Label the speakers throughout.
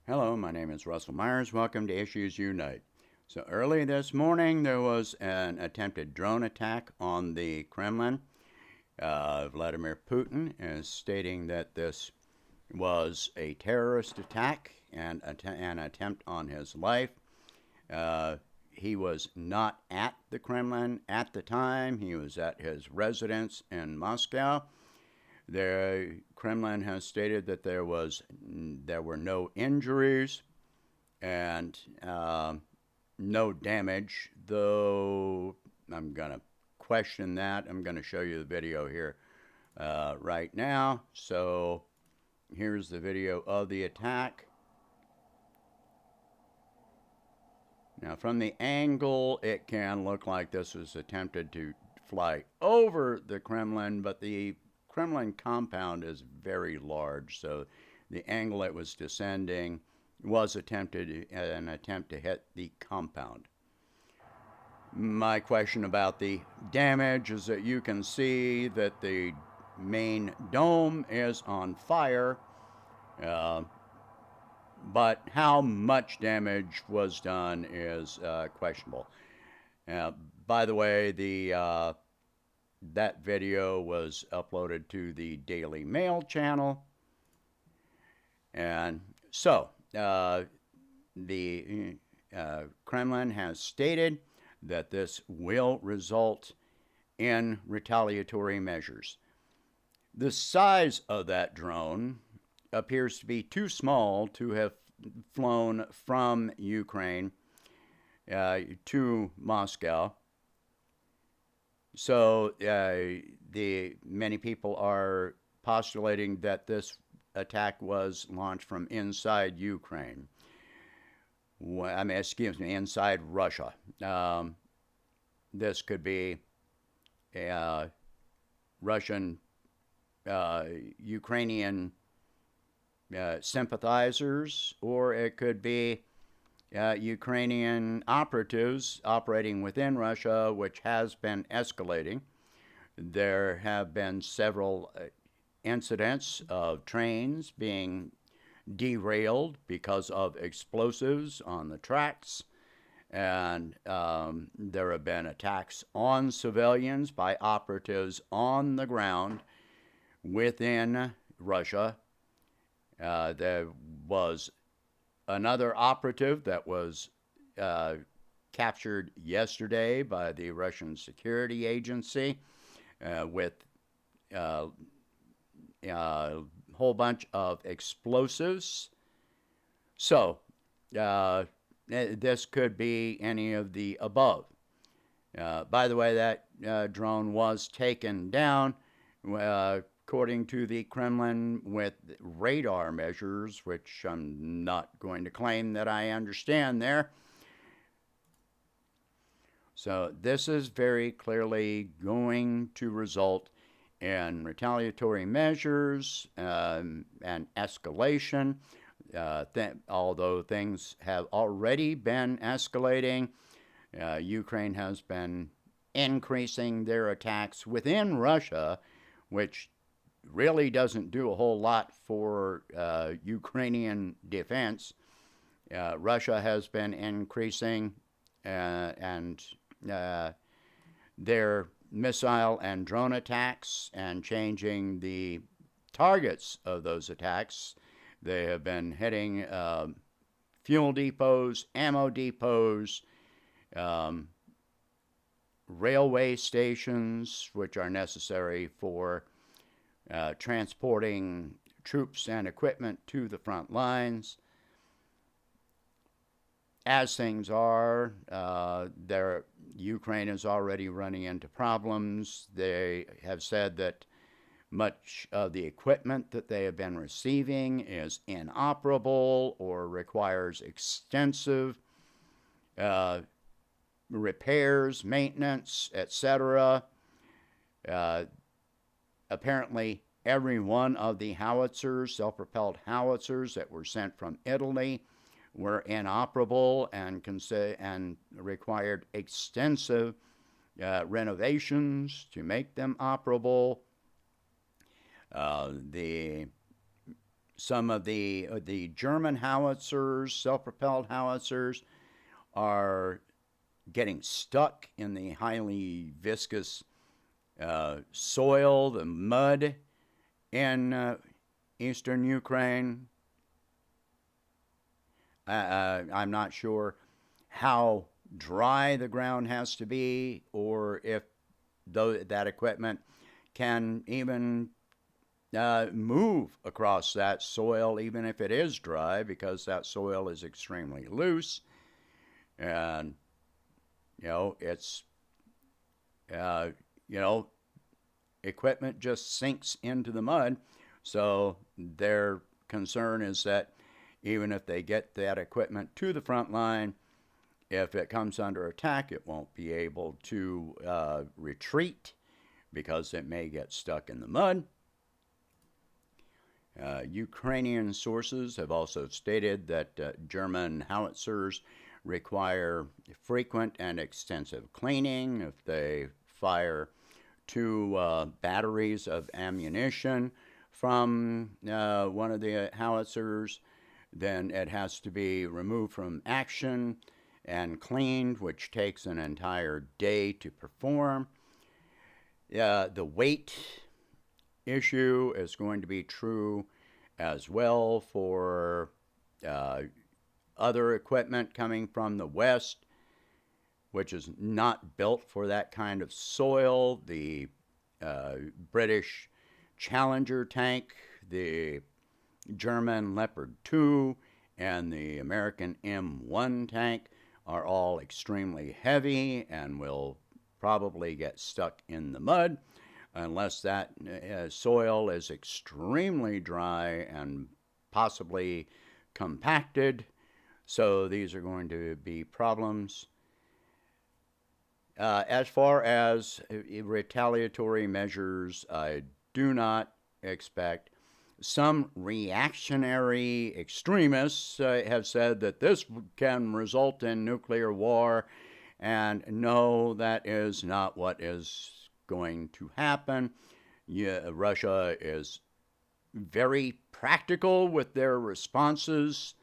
Speaker 1: Hello, my name is Russell Myers. Welcome to Issues Unite. So early this morning, there was an attempted drone attack on the Kremlin. Vladimir Putin is stating that this was a terrorist attack and an attempt on his life. Uh, he was not at the Kremlin at the time. He was at his residence in Moscow. The Kremlin has stated that there were no injuries and no damage, though I'm going to question that. I'm going to show you the video here right now. So here's the video of the attack. Now, from the angle, it can look like this was attempted to fly over the Kremlin, but the Kremlin compound is very large, so the angle it was descending was an attempt to hit the compound. My question about the damage is that you can see that the main dome is on fire, but how much damage was done is questionable. By the way, that video was uploaded to the Daily Mail channel. And so, the Kremlin has stated that this will result in retaliatory measures. The size of that drone appears to be too small to have flown from Ukraine to Moscow. So the many people are postulating that this attack was launched from inside Ukraine. Inside Russia. This could be Russian, Ukrainian sympathizers, or it could be Ukrainian operatives operating within Russia, which has been escalating. There have been several incidents of trains being derailed because of explosives on the tracks, and there have been attacks on civilians by operatives on the ground within Russia. There was another operative that was captured yesterday by the Russian security agency with a whole bunch of explosives. So, this could be any of the above. By the way, that drone was taken down, according to the Kremlin, with radar measures, which I'm not going to claim that I understand there. So this is very clearly going to result in retaliatory measures and escalation. Although things have already been escalating, Ukraine has been increasing their attacks within Russia, which really doesn't do a whole lot for Ukrainian defense. Russia has been increasing and their missile and drone attacks and changing the targets of those attacks. They have been hitting fuel depots, ammo depots, railway stations, which are necessary for transporting troops and equipment to the front lines. As things are, Ukraine is already running into problems. They have said that much of the equipment that they have been receiving is inoperable or requires extensive repairs, maintenance, etc. Apparently, every one of the howitzers, self-propelled howitzers that were sent from Italy, were inoperable and required extensive renovations to make them operable. The some of the German howitzers, self-propelled howitzers, are getting stuck in the highly viscous soil, the mud in eastern Ukraine. I'm not sure how dry the ground has to be, or if that equipment can even move across that soil, even if it is dry, because that soil is extremely loose, and it's uh, you know equipment just sinks into the mud. So their concern is that even if they get that equipment to the front line, if it comes under attack, it won't be able to retreat because it may get stuck in the mud. Ukrainian sources have also stated that German howitzers require frequent and extensive cleaning. If they fire two batteries of ammunition from one of the howitzers, then it has to be removed from action and cleaned, which takes an entire day to perform. The weight issue is going to be true as well for other equipment coming from the West, which is not built for that kind of soil. The British Challenger tank, the German Leopard 2, and the American M1 tank are all extremely heavy and will probably get stuck in the mud unless that soil is extremely dry and possibly compacted. So these are going to be problems. As far as retaliatory measures, I do not expect. Some reactionary extremists have said that this can result in nuclear war, and no, that is not what is going to happen. Russia is very practical with their responses.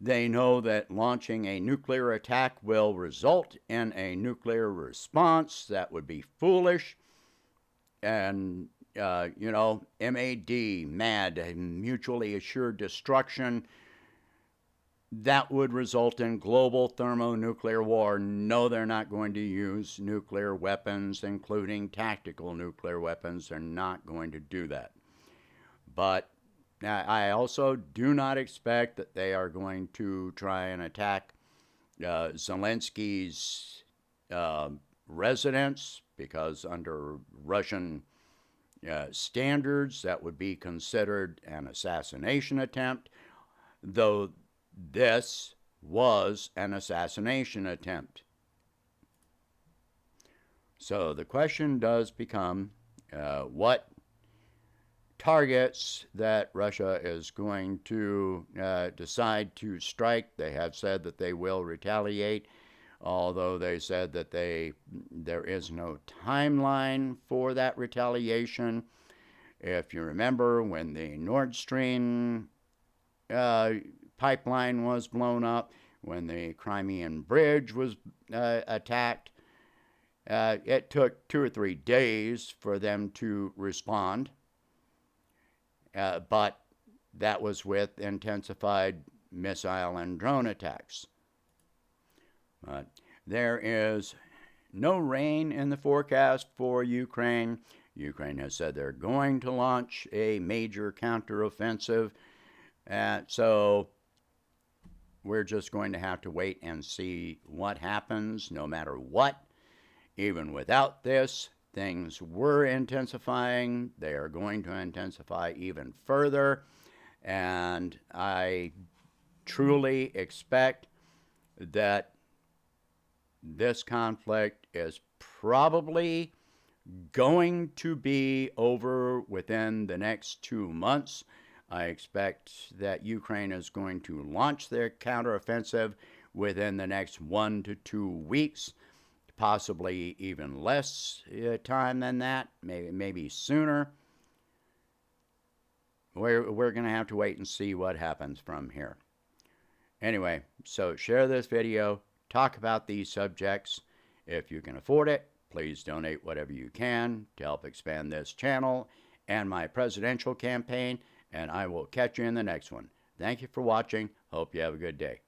Speaker 1: They know that launching a nuclear attack will result in a nuclear response. That would be foolish. And, MAD, mutually assured destruction, that would result in global thermonuclear war. No, they're not going to use nuclear weapons, including tactical nuclear weapons. They're not going to do that. But I also do not expect that they are going to try and attack Zelensky's residence, because under Russian standards, that would be considered an assassination attempt, though this was an assassination attempt. So the question does become what targets that Russia is going to decide to strike. They have said that they will retaliate, although they said that there is no timeline for that retaliation. If you remember, when the Nord Stream pipeline was blown up, when the Crimean Bridge was attacked, it took 2 or 3 days for them to respond. But that was with intensified missile and drone attacks. But there is no rain in the forecast for Ukraine. Ukraine has said they're going to launch a major counteroffensive. So we're just going to have to wait and see what happens, no matter what. Even without this, things were intensifying. They are going to intensify even further. And I truly expect that this conflict is probably going to be over within the next 2 months. I expect that Ukraine is going to launch their counteroffensive within the next 1 to 2 weeks. Possibly even less time than that, maybe sooner. we're going to have to wait and see what happens from here. Anyway, so share this video, talk about these subjects. If you can afford it, please donate whatever you can to help expand this channel and my presidential campaign, and I will catch you in the next one. Thank you for watching. Hope you have a good day.